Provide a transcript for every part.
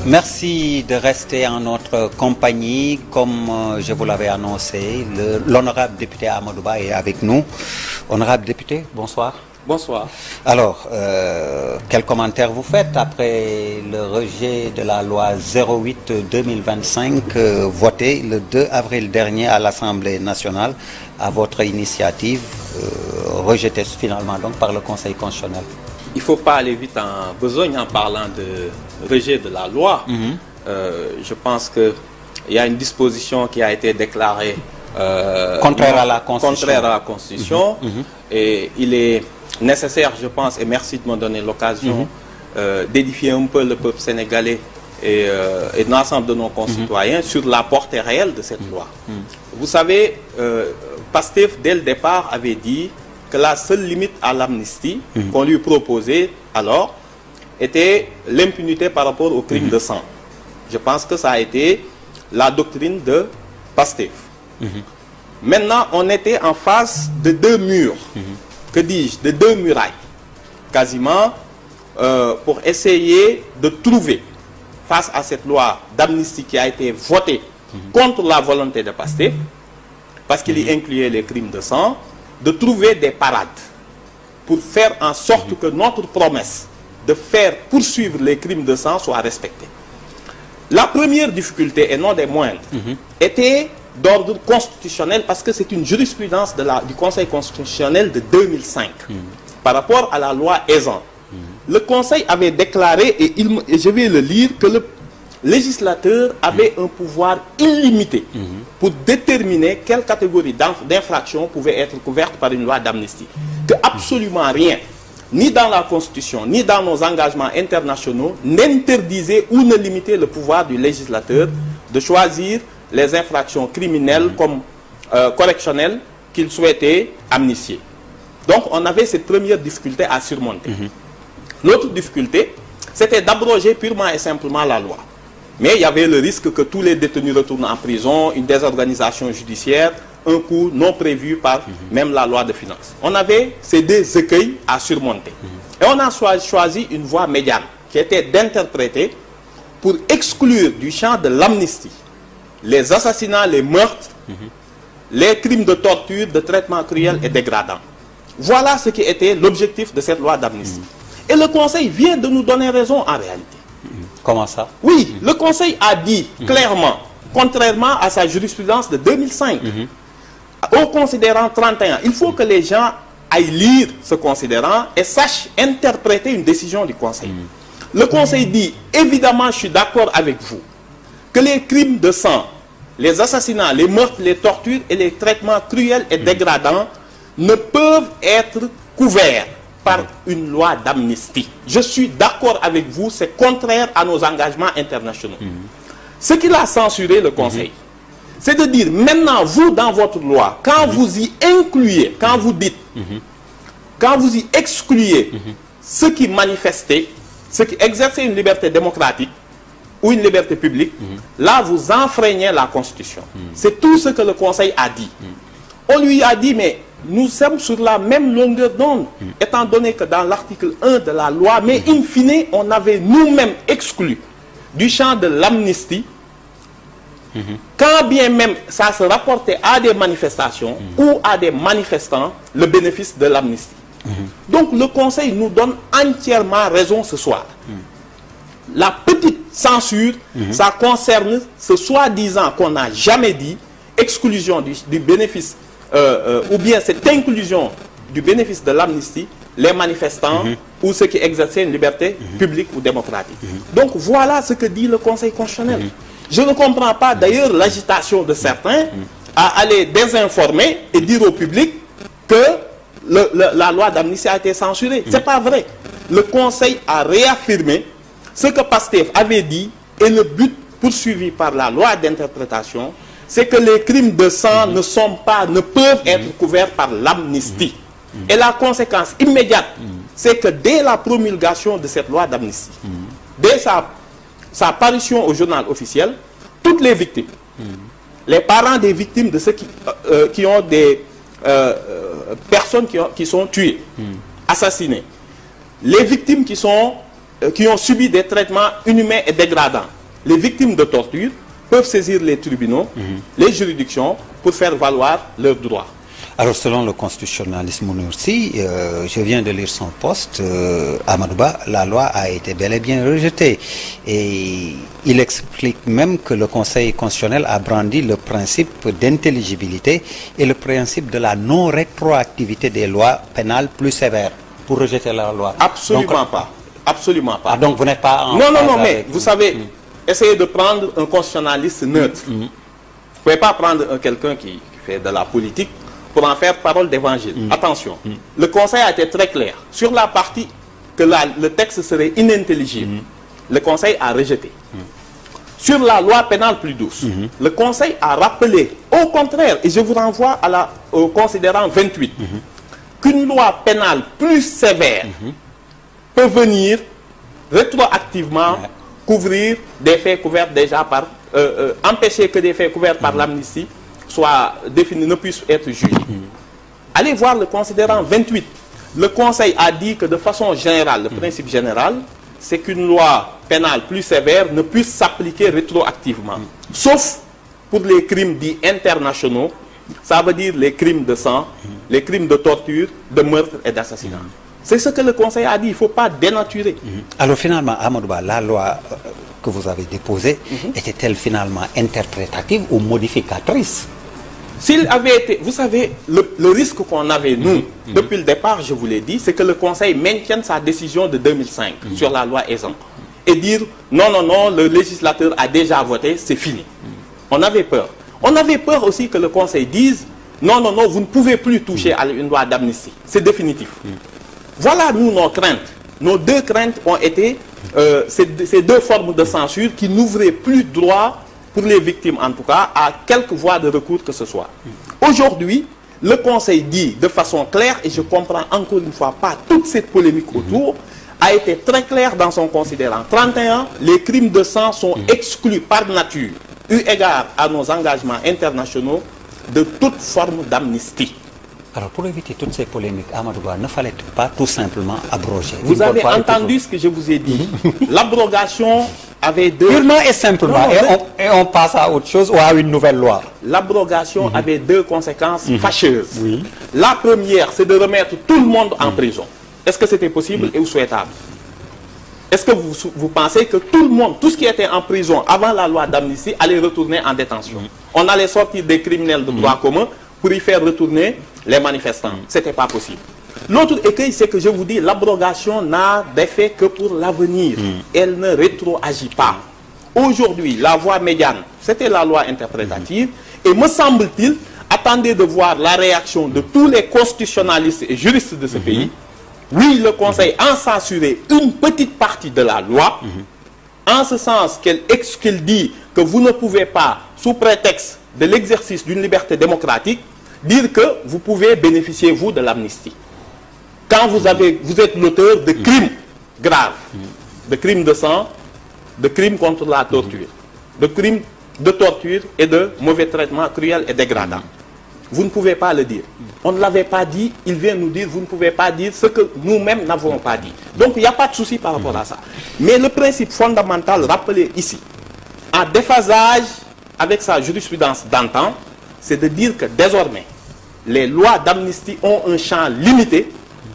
Merci de rester en notre compagnie. Comme je vous l'avais annoncé, l'honorable député Amadou Ba est avec nous. Honorable député, bonsoir. Bonsoir. Alors, quel commentaire vous faites après le rejet de la loi 08-2025 votée le 2 avril dernier à l'Assemblée nationale à votre initiative, rejetée finalement donc par le Conseil constitutionnel? Il ne faut pas aller vite en besogne en parlant de rejet de la loi. Je pense qu'il y a une disposition qui a été déclarée contraire à la Constitution. Et il est nécessaire, je pense, et merci de me donner l'occasion d'édifier un peu le peuple sénégalais et l'ensemble de nos concitoyens sur la portée réelle de cette loi. Vous savez, Pastef, dès le départ, avait dit que la seule limite à l'amnistie qu'on lui proposait alors était l'impunité par rapport au crime de sang. Je pense que ça a été la doctrine de Pastef. Maintenant, on était en face de deux murs, que dis-je, de deux murailles, quasiment, pour essayer de trouver, face à cette loi d'amnistie qui a été votée contre la volonté de Pastef, parce qu'il y incluait les crimes de sang, de trouver des parades pour faire en sorte que notre promesse de faire poursuivre les crimes de sang soit respectée. La première difficulté, et non des moindres, était d'ordre constitutionnel parce que c'est une jurisprudence du Conseil constitutionnel de 2005 par rapport à la loi Ezzan. Le Conseil avait déclaré, et je vais le lire, que le législateur avait un pouvoir illimité pour déterminer quelle catégorie d'infraction pouvait être couverte par une loi d'amnistie. Que absolument rien, ni dans la Constitution, ni dans nos engagements internationaux, n'interdisait ou ne limitait le pouvoir du législateur de choisir les infractions criminelles comme correctionnelles qu'il souhaitait amnistier. Donc on avait cette première difficulté à surmonter. L'autre difficulté, c'était d'abroger purement et simplement la loi. Mais il y avait le risque que tous les détenus retournent en prison, une désorganisation judiciaire, un coût non prévu par même la loi de finances. On avait ces deux écueils à surmonter. Et on a choisi une voie médiane, qui était d'interpréter pour exclure du champ de l'amnistie les assassinats, les meurtres, les crimes de torture, de traitement cruel et dégradant. Voilà ce qui était l'objectif de cette loi d'amnistie. Et le Conseil vient de nous donner raison en réalité. Comment ça? Oui, le Conseil a dit clairement, contrairement à sa jurisprudence de 2005, au considérant 31, il faut que les gens aillent lire ce considérant et sachent interpréter une décision du Conseil. Le Conseil dit, évidemment, je suis d'accord avec vous, que les crimes de sang, les assassinats, les meurtres, les tortures et les traitements cruels et dégradants ne peuvent être couverts par une loi d'amnistie. Je suis d'accord avec vous, c'est contraire à nos engagements internationaux. Ce qu'il a censuré, le Conseil, c'est de dire, maintenant, vous, dans votre loi, quand vous y incluez, quand vous dites, quand vous y excluez ceux qui manifestaient, ceux qui exerçaient une liberté démocratique, ou une liberté publique, là vous enfreignez la Constitution. C'est tout ce que le Conseil a dit. On lui a dit, mais nous sommes sur la même longueur d'onde, étant donné que dans l'article 1 de la loi, mais in fine, on avait nous-mêmes exclu du champ de l'amnistie, quand bien même ça se rapportait à des manifestations ou à des manifestants, le bénéfice de l'amnistie. Donc le Conseil nous donne entièrement raison ce soir. La petite censure, ça concerne ce soi-disant qu'on n'a jamais dit, exclusion du bénéfice, ou bien cette inclusion du bénéfice de l'amnistie, les manifestants ou ceux qui exerçaient une liberté publique ou démocratique. Donc voilà ce que dit le Conseil constitutionnel. Je ne comprends pas d'ailleurs l'agitation de certains à aller désinformer et dire au public que la loi d'amnistie a été censurée. C'est pas vrai. Le Conseil a réaffirmé ce que Pastef avait dit, et le but poursuivi par la loi d'interprétation, c'est que les crimes de sang ne peuvent être couverts par l'amnistie. Et la conséquence immédiate, c'est que dès la promulgation de cette loi d'amnistie, dès sa parution au journal officiel, toutes les victimes, les parents des victimes de ceux qui ont des personnes qui sont tuées, assassinées, les victimes qui sont qui ont subi des traitements inhumains et dégradants. Les victimes de torture peuvent saisir les tribunaux, les juridictions, pour faire valoir leurs droits. Alors, selon le constitutionnaliste Mounir Sy, je viens de lire son poste, Amadouba, la loi a été bel et bien rejetée. Et il explique même que le Conseil constitutionnel a brandi le principe d'intelligibilité et le principe de la non-rétroactivité des lois pénales plus sévères pour rejeter la loi. Absolument pas. Absolument pas. Ah, donc vous n'êtes pas en... Non, mais vous savez, essayez de prendre un constitutionnaliste neutre. Vous ne pouvez pas prendre quelqu'un qui fait de la politique pour en faire parole d'évangile. Attention, le Conseil a été très clair. Sur la partie que le texte serait inintelligible, le Conseil a rejeté. Sur la loi pénale plus douce, le Conseil a rappelé, au contraire, et je vous renvoie au considérant 28, qu'une loi pénale plus sévère peut venir rétroactivement couvrir des faits couverts déjà par... empêcher que des faits couverts par l'amnistie soit défini, ne puisse être jugé. Allez voir le considérant 28. Le Conseil a dit que de façon générale, le principe général, c'est qu'une loi pénale plus sévère ne puisse s'appliquer rétroactivement. Sauf pour les crimes dits internationaux, ça veut dire les crimes de sang, les crimes de torture, de meurtre et d'assassinat. C'est ce que le Conseil a dit, il ne faut pas dénaturer. Alors finalement, Amadouba, la loi que vous avez déposée, était-elle finalement interprétative ou modificatrice? S'il avait été, vous savez, le risque qu'on avait, nous, depuis le départ, je vous l'ai dit, c'est que le Conseil maintienne sa décision de 2005 sur la loi Ezzan et dire non, non, non, le législateur a déjà voté, c'est fini. On avait peur. On avait peur aussi que le Conseil dise non, non, non, vous ne pouvez plus toucher à une loi d'amnistie. C'est définitif. Voilà, nous, nos craintes. Nos deux craintes ont été ces deux formes de censure qui n'ouvraient plus droit, pour les victimes en tout cas, à quelque voie de recours que ce soit. Aujourd'hui, le Conseil dit de façon claire, et je comprends encore une fois pas toute cette polémique autour, a été très clair dans son considérant 31, les crimes de sang sont exclus par nature, eu égard à nos engagements internationaux, de toute forme d'amnistie. Alors, pour éviter toutes ces polémiques, Amadouba, ne fallait-il pas tout simplement abroger? Vous avez entendu ce que je vous ai dit. L'abrogation avait deux... Purement et simplement, et on passe à autre chose ou à une nouvelle loi. L'abrogation avait deux conséquences fâcheuses. La première, c'est de remettre tout le monde en prison. Est-ce que c'était possible et ou souhaitable? Est-ce que vous pensez que tout le monde, tout ce qui était en prison avant la loi d'amnistie, allait retourner en détention? On allait sortir des criminels de droit commun pour y faire retourner les manifestants. Ce n'était pas possible. L'autre écueil, c'est que je vous dis, l'abrogation n'a d'effet que pour l'avenir. Elle ne rétroagit pas. Aujourd'hui, la voie médiane, c'était la loi interprétative. Et me semble-t-il, attendez de voir la réaction de tous les constitutionnalistes et juristes de ce pays. Oui, le Conseil a censuré une petite partie de la loi, en ce sens qu'elle dit que vous ne pouvez pas, sous prétexte de l'exercice d'une liberté démocratique, dire que vous pouvez bénéficier, vous, de l'amnistie. Quand vous êtes l'auteur de crimes graves, de crimes de sang, de crimes contre la torture, de crimes de torture et de mauvais traitements cruels et dégradants. Vous ne pouvez pas le dire. On ne l'avait pas dit, il vient nous dire, vous ne pouvez pas dire ce que nous-mêmes n'avons pas dit. Donc il n'y a pas de souci par rapport à ça. Mais le principe fondamental rappelé ici, en déphasage avec sa jurisprudence d'antan, c'est de dire que désormais, les lois d'amnistie ont un champ limité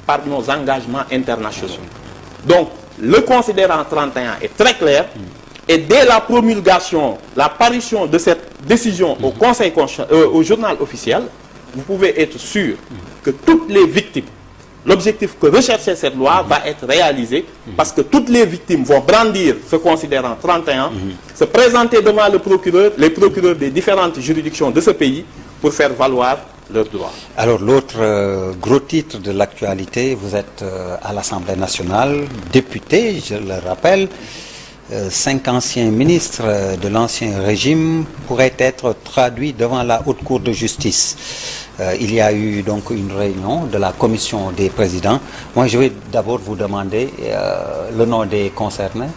par nos engagements internationaux. Donc, le considérant 31 est très clair, et dès la promulgation, l'apparition de cette décision au Conseil au journal officiel, vous pouvez être sûr que toutes les victimes, l'objectif que recherchait cette loi va être réalisé, parce que toutes les victimes vont brandir ce considérant 31, se présenter devant le procureur, les procureurs des différentes juridictions de ce pays, pour faire valoir leurs droits. Alors l'autre gros titre de l'actualité, vous êtes à l'Assemblée nationale, député, je le rappelle, 5 anciens ministres de l'ancien régime pourraient être traduits devant la Haute Cour de justice. Il y a eu donc une réunion de la commission des présidents. Moi, je vais d'abord vous demander le nom des concernés.